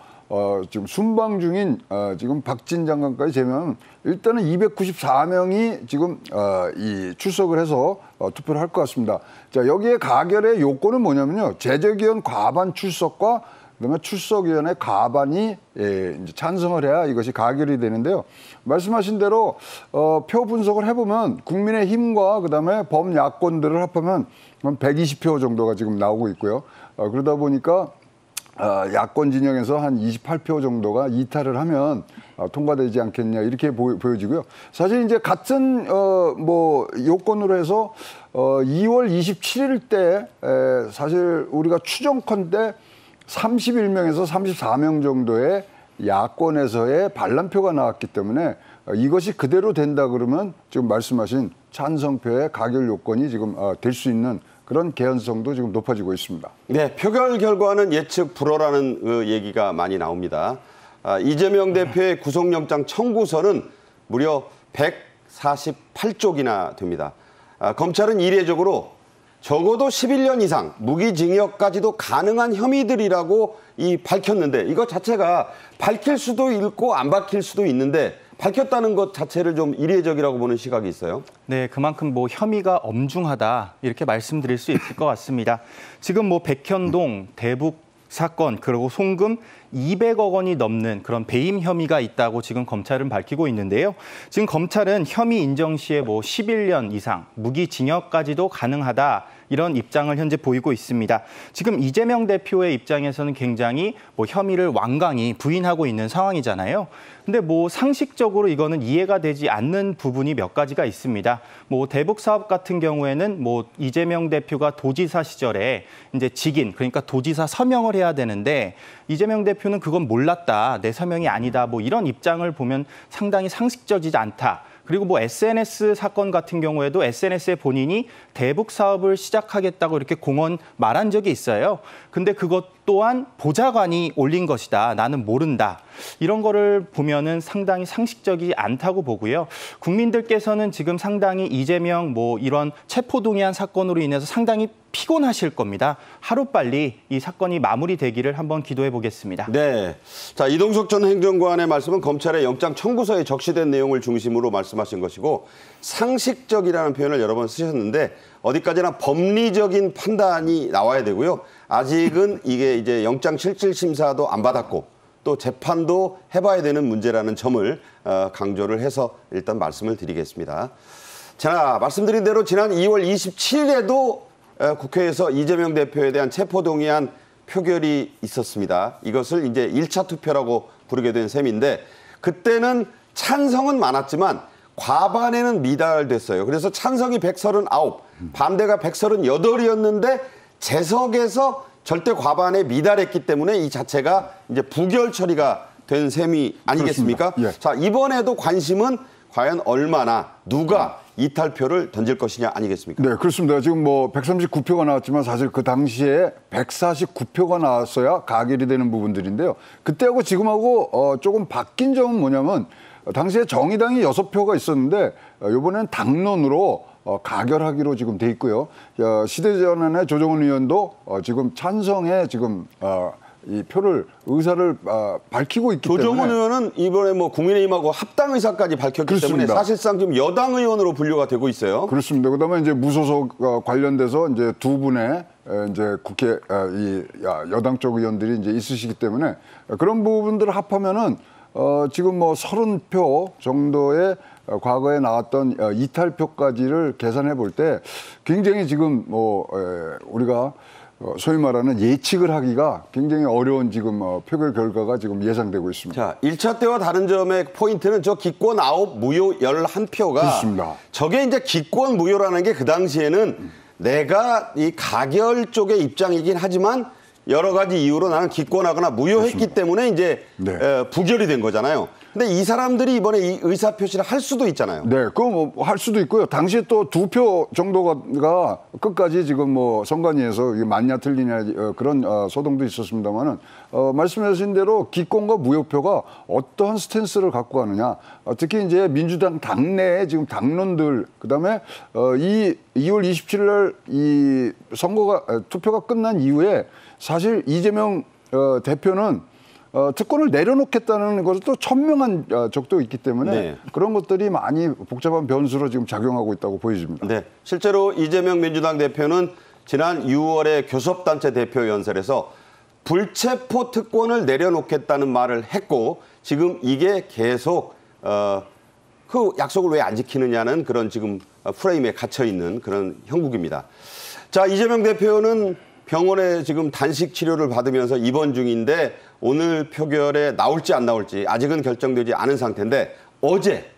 지금 순방 중인 지금 박진 장관까지 제외하면 일단은 294명이 지금 이 출석을 해서 투표를 할 것 같습니다. 자, 여기에 가결의 요건은 뭐냐면요, 제적위원 과반 출석과 그다음에 출석위원회 과반이 이제 찬성을 해야 이것이 가결이 되는데요. 말씀하신 대로 표 분석을 해보면 국민의힘과 그다음에 범야권들을 합하면 한 120표 정도가 지금 나오고 있고요. 그러다 보니까 야권 진영에서 한 28표 정도가 이탈을 하면 통과되지 않겠냐, 이렇게 보여지고요. 사실 이제 같은 뭐 요건으로 해서 2월 27일 때 사실 우리가 추정컨대 31명에서 34명 정도의 야권에서의 반란표가 나왔기 때문에 이것이 그대로 된다 그러면 지금 말씀하신 찬성표의 가결 요건이 지금 될 수 있는 그런 개연성도 지금 높아지고 있습니다. 네, 표결 결과는 예측 불허라는 그 얘기가 많이 나옵니다. 이재명 대표의 구속영장 청구서는 무려 148쪽이나 됩니다. 검찰은 이례적으로 적어도 11년 이상 무기징역까지도 가능한 혐의들이라고 밝혔는데, 이것 자체가 밝힐 수도 있고 안 밝힐 수도 있는데 밝혔다는 것 자체를 좀 이례적이라고 보는 시각이 있어요. 네, 그만큼 뭐 혐의가 엄중하다, 이렇게 말씀드릴 수 있을 것 같습니다. 지금 뭐 백현동, 대북 사건, 그리고 송금 200억 원이 넘는 그런 배임 혐의가 있다고 지금 검찰은 밝히고 있는데요. 지금 검찰은 혐의 인정 시에 뭐 11년 이상 무기징역까지도 가능하다, 이런 입장을 현재 보이고 있습니다. 지금 이재명 대표의 입장에서는 굉장히 뭐 혐의를 완강히 부인하고 있는 상황이잖아요. 근데 뭐 상식적으로 이거는 이해가 되지 않는 부분이 몇 가지가 있습니다. 뭐 대북 사업 같은 경우에는 뭐 이재명 대표가 도지사 시절에 이제 직인, 그러니까 도지사 서명을 해야 되는데 이재명 대표는 그건 몰랐다, 내 서명이 아니다, 뭐 이런 입장을 보면 상당히 상식적이지 않다. 그리고 뭐 SNS 사건 같은 경우에도 SNS에 본인이 대북 사업을 시작하겠다고 이렇게 공언 말한 적이 있어요. 근데 그것 또한 보좌관이 올린 것이다, 나는 모른다. 이런 거를 보면은 상당히 상식적이지 않다고 보고요. 국민들께서는 지금 상당히 이재명 뭐 이런 체포동의안 사건으로 인해서 상당히 피곤하실 겁니다. 하루빨리 이 사건이 마무리되기를 한번 기도해 보겠습니다. 네, 자, 이동석 전 행정관의 말씀은 검찰의 영장 청구서에 적시된 내용을 중심으로 말씀하신 것이고, 상식적이라는 표현을 여러 번 쓰셨는데 어디까지나 법리적인 판단이 나와야 되고요. 아직은 이게 이제 영장 실질 심사도 안 받았고 또 재판도 해봐야 되는 문제라는 점을 강조를 해서 일단 말씀을 드리겠습니다. 자, 말씀드린 대로 지난 2월 27일에도 국회에서 이재명 대표에 대한 체포동의안 표결이 있었습니다. 이것을 이제 1차 투표라고 부르게 된 셈인데, 그때는 찬성은 많았지만 과반에는 미달됐어요. 그래서 찬성이 139, 반대가 138이었는데 재석에서 절대 과반에 미달했기 때문에 이 자체가 이제 부결 처리가 된 셈이 아니겠습니까? 예. 자, 이번에도 관심은 과연 얼마나 누가 이탈표를 던질 것이냐 아니겠습니까? 네, 그렇습니다. 지금 뭐 139표가 나왔지만 사실 그 당시에 149표가 나왔어야 가결이 되는 부분들인데요. 그때하고 지금하고 조금 바뀐 점은 뭐냐면 당시에 정의당이 6표가 있었는데 이번에는 당론으로 가결하기로 지금 돼 있고요. 시대전환의 조정훈 의원도 지금 찬성에 지금 이 표를 의사를 밝히고 있기 때문에 조정훈 의원은 이번에 뭐 국민의힘하고 합당 의사까지 밝혔기 그렇습니다. 때문에 사실상 지금 여당 의원으로 분류가 되고 있어요. 그렇습니다. 그다음에 이제 무소속 관련돼서 이제 두 분의 이제 국회 이 여당 쪽 의원들이 이제 있으시기 때문에 그런 부분들을 합하면은 지금 뭐 30표 정도의 과거에 나왔던 이탈표까지를 계산해 볼 때 굉장히 지금 뭐 우리가 소위 말하는 예측을 하기가 굉장히 어려운 지금 표결 결과가 지금 예상되고 있습니다. 자, 1차 때와 다른 점의 포인트는 저 기권 9, 무효 11표가 그렇습니다. 저게 이제 기권 무효라는 게 그 당시에는 내가 이 가결 쪽의 입장이긴 하지만 여러 가지 이유로 나는 기권하거나 무효했기 그렇습니다. 때문에 이제 네. 부결이 된 거잖아요. 근데 이 사람들이 이번에 이 의사 표시를 할 수도 있잖아요. 네, 그거 뭐 할 수도 있고요. 당시에 또 2표 정도가 끝까지 지금 뭐 선관위에서 이게 맞냐 틀리냐 그런 소동도 있었습니다만은 말씀하신 대로 기권과 무효표가 어떠한 스탠스를 갖고 가느냐. 특히 이제 민주당 당내에 지금 당론들 그다음에 이 2월 27일 날 이 투표가 끝난 이후에 사실 이재명 대표는 특권을 내려놓겠다는 것도 천명한 적도 있기 때문에 네. 그런 것들이 많이 복잡한 변수로 지금 작용하고 있다고 보여집니다. 네, 실제로 이재명 민주당 대표는 지난 6월에 교섭단체 대표 연설에서 불체포 특권을 내려놓겠다는 말을 했고 지금 이게 계속 그 약속을 왜 안 지키느냐는 그런 지금 프레임에 갇혀 있는 그런 형국입니다. 자, 이재명 대표는 병원에 지금 단식 치료를 받으면서 입원 중인데 오늘 표결에 나올지 안 나올지 아직은 결정되지 않은 상태인데 어제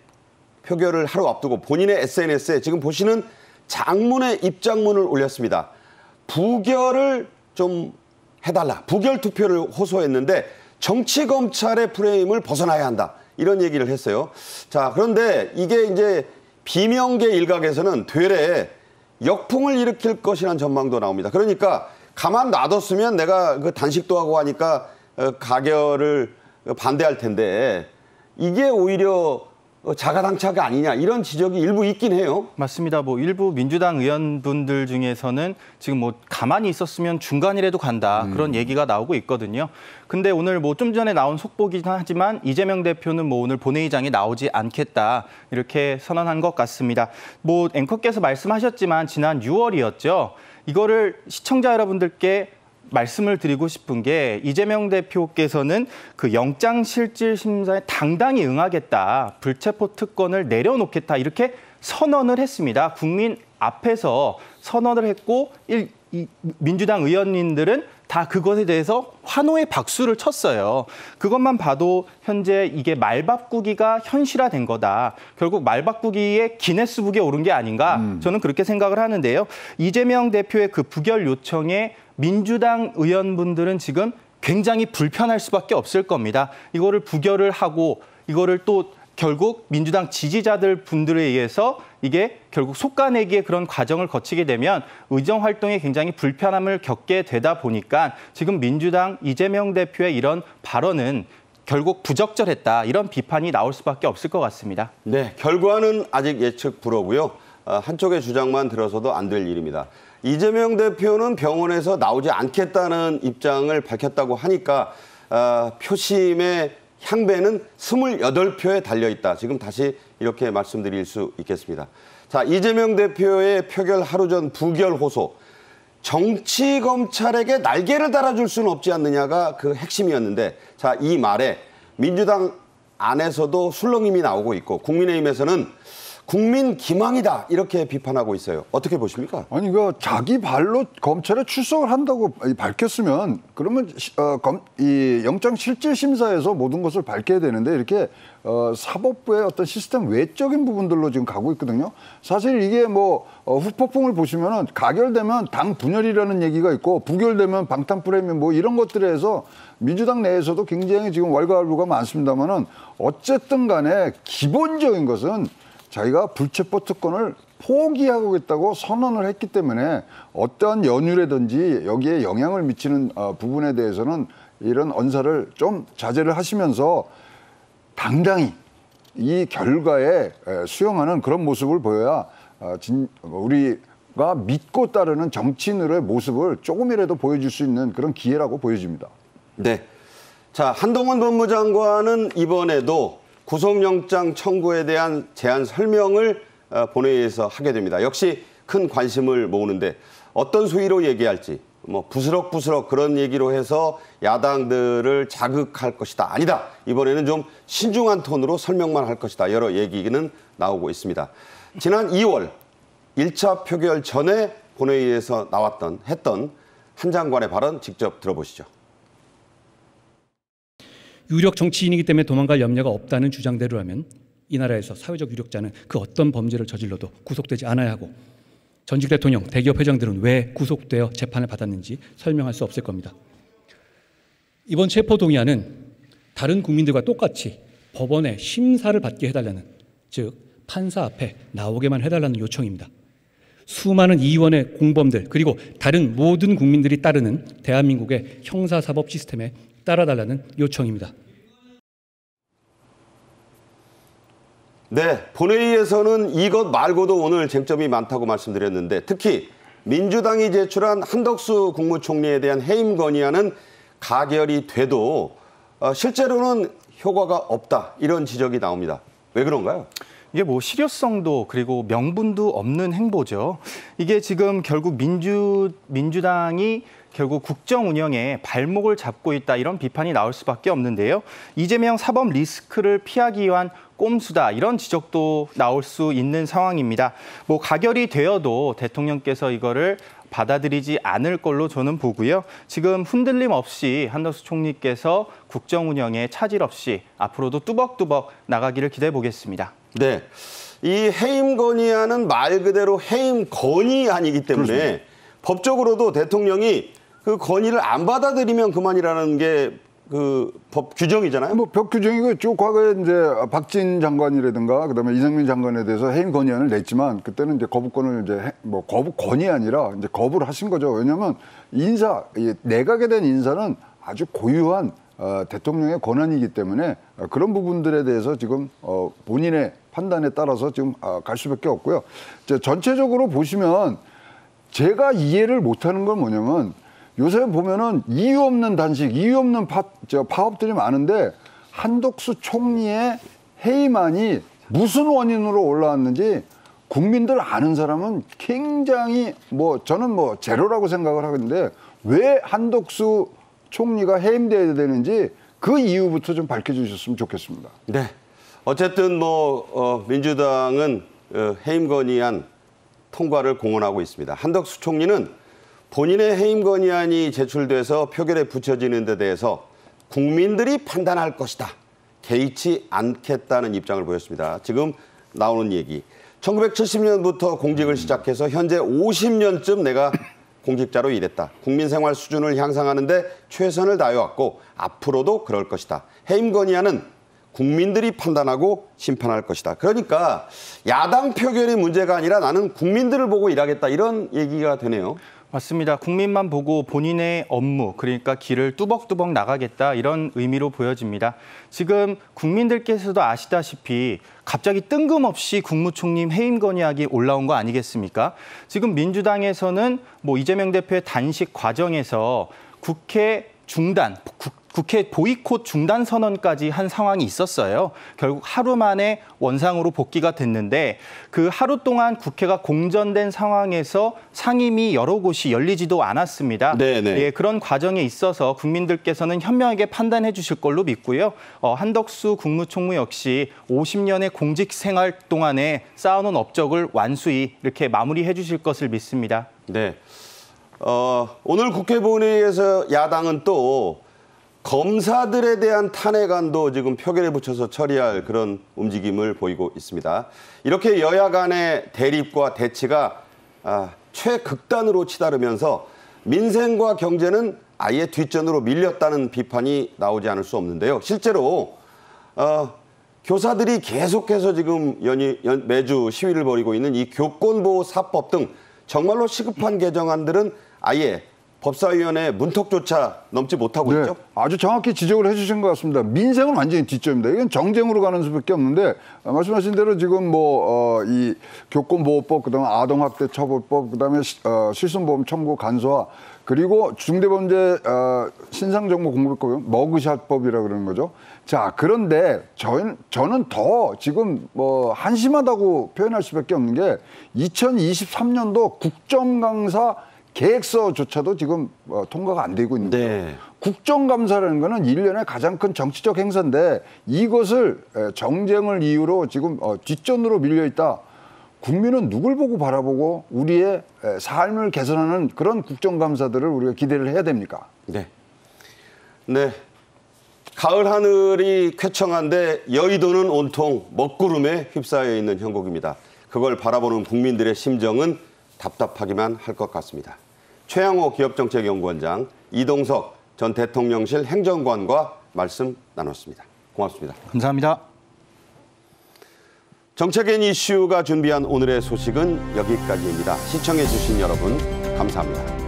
표결을 하루 앞두고 본인의 SNS에 지금 보시는 장문의 입장문을 올렸습니다. 부결을 좀 해달라. 부결 투표를 호소했는데 정치검찰의 프레임을 벗어나야 한다. 이런 얘기를 했어요. 자, 그런데 이게 이제 비명계 일각에서는 되레 역풍을 일으킬 것이라는 전망도 나옵니다. 그러니까 가만 놔뒀으면 내가 그 단식도 하고 하니까 가결을 반대할 텐데 이게 오히려 자가당착이 아니냐 이런 지적이 일부 있긴 해요. 맞습니다. 뭐 일부 민주당 의원분들 중에서는 지금 뭐 가만히 있었으면 중간이라도 간다 그런 얘기가 나오고 있거든요. 근데 오늘 뭐 좀 전에 나온 속보긴 하지만 이재명 대표는 뭐 오늘 본회의장에 나오지 않겠다 이렇게 선언한 것 같습니다. 뭐 앵커께서 말씀하셨지만 지난 6월이었죠. 이거를 시청자 여러분들께 말씀을 드리고 싶은 게 이재명 대표께서는 그 영장실질심사에 당당히 응하겠다. 불체포 특권을 내려놓겠다. 이렇게 선언을 했습니다. 국민 앞에서 선언을 했고 민주당 의원님들은 다 그것에 대해서 환호의 박수를 쳤어요. 그것만 봐도 현재 이게 말바꾸기가 현실화된 거다. 결국 말바꾸기의 기네스북에 오른 게 아닌가 저는 그렇게 생각을 하는데요. 이재명 대표의 그 부결 요청에 민주당 의원분들은 지금 굉장히 불편할 수밖에 없을 겁니다. 이거를 부결을 하고 이거를 또 결국 민주당 지지자들 분들에 의해서 이게 결국 솎아내기의 그런 과정을 거치게 되면 의정 활동에 굉장히 불편함을 겪게 되다 보니까 지금 민주당 이재명 대표의 이런 발언은 결국 부적절했다. 이런 비판이 나올 수밖에 없을 것 같습니다. 네, 결과는 아직 예측 불허고요. 한쪽의 주장만 들어서도 안 될 일입니다. 이재명 대표는 병원에서 나오지 않겠다는 입장을 밝혔다고 하니까 표심의 향배는 28표에 달려있다. 지금 다시 이렇게 말씀드릴 수 있겠습니다. 자, 이재명 대표의 표결 하루 전 부결 호소. 정치검찰에게 날개를 달아줄 수는 없지 않느냐가 그 핵심이었는데 자, 이 말에 민주당 안에서도 술렁임이 나오고 있고 국민의힘에서는 국민 기망이다 이렇게 비판하고 있어요. 어떻게 보십니까? 아니 그 자기 발로 검찰에 출석을 한다고 밝혔으면 그러면 이 영장실질심사에서 모든 것을 밝혀야 되는데 이렇게 사법부의 어떤 시스템 외적인 부분들로 지금 가고 있거든요. 사실 이게 뭐 후폭풍을 보시면은 가결되면 당 분열이라는 얘기가 있고 부결되면 방탄 프레임 뭐 이런 것들에 해서 민주당 내에서도 굉장히 지금 왈가왈부가 많습니다만은 어쨌든 간에 기본적인 것은 자기가 불체포 특권을 포기하겠다고 선언을 했기 때문에 어떠한 연유라든지 여기에 영향을 미치는 부분에 대해서는 이런 언사를 좀 자제를 하시면서 당당히 이 결과에 수용하는 그런 모습을 보여야 우리가 믿고 따르는 정치인으로의 모습을 조금이라도 보여줄 수 있는 그런 기회라고 보여집니다. 네. 자, 한동훈 법무장관은 이번에도 구속영장 청구에 대한 제안 설명을 본회의에서 하게 됩니다. 역시 큰 관심을 모으는데 어떤 수위로 얘기할지 뭐 부스럭부스럭 그런 얘기로 해서 야당들을 자극할 것이다. 아니다. 이번에는 좀 신중한 톤으로 설명만 할 것이다. 여러 얘기는 나오고 있습니다. 지난 2월 1차 표결 전에 본회의에서 했던 한 장관의 발언 직접 들어보시죠. 유력 정치인이기 때문에 도망갈 염려가 없다는 주장대로라면 이 나라에서 사회적 유력자는 그 어떤 범죄를 저질러도 구속되지 않아야 하고 전직 대통령, 대기업 회장들은 왜 구속되어 재판을 받았는지 설명할 수 없을 겁니다. 이번 체포동의안은 다른 국민들과 똑같이 법원에 심사를 받게 해달라는, 즉 판사 앞에 나오게만 해달라는 요청입니다. 수많은 이원의 공범들 그리고 다른 모든 국민들이 따르는 대한민국의 형사사법 시스템에 따라달라는 요청입니다. 네, 본회의에서는 이것 말고도 오늘 쟁점이 많다고 말씀드렸는데 특히 민주당이 제출한 한덕수 국무총리에 대한 해임 건의안은 가결이 돼도 실제로는 효과가 없다 이런 지적이 나옵니다. 왜 그런가요? 이게 뭐 실효성도 그리고 명분도 없는 행보죠. 이게 지금 결국 민주당이 결국 국정 운영에 발목을 잡고 있다 이런 비판이 나올 수밖에 없는데요. 이재명 사법 리스크를 피하기 위한 꼼수다 이런 지적도 나올 수 있는 상황입니다. 뭐 가결이 되어도 대통령께서 이거를 받아들이지 않을 걸로 저는 보고요. 지금 흔들림 없이 한덕수 총리께서 국정 운영에 차질 없이 앞으로도 뚜벅뚜벅 나가기를 기대해 보겠습니다. 네, 이 해임 건의안은 말 그대로 해임 건의안이기 때문에 그렇습니다. 법적으로도 대통령이 그 건의를 안 받아들이면 그만이라는 게 그 법 규정이잖아요. 뭐 법 규정이고 있죠. 과거에 이제 박진 장관이라든가 그다음에 이상민 장관에 대해서 해임 건의안을 냈지만 그때는 이제 거부권을 이제 뭐 거부권이 아니라 이제 거부를 하신 거죠. 왜냐하면 내각에 대한 인사는 아주 고유한 대통령의 권한이기 때문에 그런 부분들에 대해서 지금 본인의 판단에 따라서 지금 갈 수밖에 없고요. 전체적으로 보시면 제가 이해를 못하는 건 뭐냐면 요새 보면은 이유 없는 단식, 이유 없는 파업들이 많은데 한덕수 총리의 해임안이 무슨 원인으로 올라왔는지 국민들 아는 사람은 굉장히 저는 제로라고 생각을 하는데 왜 한덕수 총리가 해임돼야 되는지 그 이유부터 좀 밝혀주셨으면 좋겠습니다. 네, 어쨌든 민주당은 해임 건의안 통과를 공언하고 있습니다. 한덕수 총리는 본인의 해임 건의안이 제출돼서 표결에 붙여지는 데 대해서 국민들이 판단할 것이다. 개의치 않겠다는 입장을 보였습니다. 지금 나오는 얘기. 1970년부터 공직을 시작해서 현재 50년쯤 내가 공직자로 일했다. 국민 생활 수준을 향상하는 데 최선을 다해왔고 앞으로도 그럴 것이다. 해임 건의안은 국민들이 판단하고 심판할 것이다. 그러니까 야당 표결이 문제가 아니라 나는 국민들을 보고 일하겠다. 이런 얘기가 되네요. 맞습니다. 국민만 보고 본인의 업무, 그러니까 길을 뚜벅뚜벅 나가겠다 이런 의미로 보여집니다. 지금 국민들께서도 아시다시피 갑자기 뜬금없이 국무총리 해임 건의안이 올라온 거 아니겠습니까? 지금 민주당에서는 이재명 대표의 단식 과정에서 국회 중단, 국회 보이콧 중단 선언까지 한 상황이 있었어요. 결국 하루 만에 원상으로 복귀가 됐는데 그 하루 동안 국회가 공전된 상황에서 상임위 여러 곳이 열리지도 않았습니다. 예, 그런 과정에 있어서 국민들께서는 현명하게 판단해 주실 걸로 믿고요. 한덕수 국무총무 역시 50년의 공직 생활 동안에 쌓아놓은 업적을 완수히 이렇게 마무리해 주실 것을 믿습니다. 네. 오늘 국회 본회의에서 야당은 또 검사들에 대한 탄핵안도 지금 표결에 붙여서 처리할 그런 움직임을 보이고 있습니다. 이렇게 여야 간의 대립과 대치가 최극단으로 치달으면서 민생과 경제는 아예 뒷전으로 밀렸다는 비판이 나오지 않을 수 없는데요. 실제로 교사들이 계속해서 지금 매주 시위를 벌이고 있는 이 교권보호사법 등 정말로 시급한 개정안들은 아예 법사위원회 문턱조차 넘지 못하고 있죠. 아주 정확히 지적을 해주신 것 같습니다. 민생은 완전히 뒷전입니다. 이건 정쟁으로 가는 수밖에 없는데 말씀하신 대로 지금 이 교권보호법, 그다음에 아동학대처벌법, 그다음에 실손보험 청구 간소화, 그리고 중대범죄 신상정보공개법, 머그샷법이라고 그러는 거죠. 자, 그런데 저는 더 지금 한심하다고 표현할 수밖에 없는 게 2023년도 국정감사 계획서조차도 지금 통과가 안 되고 있는 거예요. 국정감사라는 거는 1년의 가장 큰 정치적 행사인데 이것을 정쟁을 이유로 지금 뒷전으로 밀려 있다. 국민은 누굴 보고 바라보고 우리의 삶을 개선하는 그런 국정감사들을 우리가 기대를 해야 됩니까? 네. 가을 하늘이 쾌청한데 여의도는 온통 먹구름에 휩싸여 있는 형국입니다. 그걸 바라보는 국민들의 심정은 답답하기만 할 것 같습니다. 최양호 기업정책연구원장, 이동석 전 대통령실 행정관과 말씀 나눴습니다. 고맙습니다. 감사합니다. 정책엔 이슈가 준비한 오늘의 소식은 여기까지입니다. 시청해주신 여러분 감사합니다.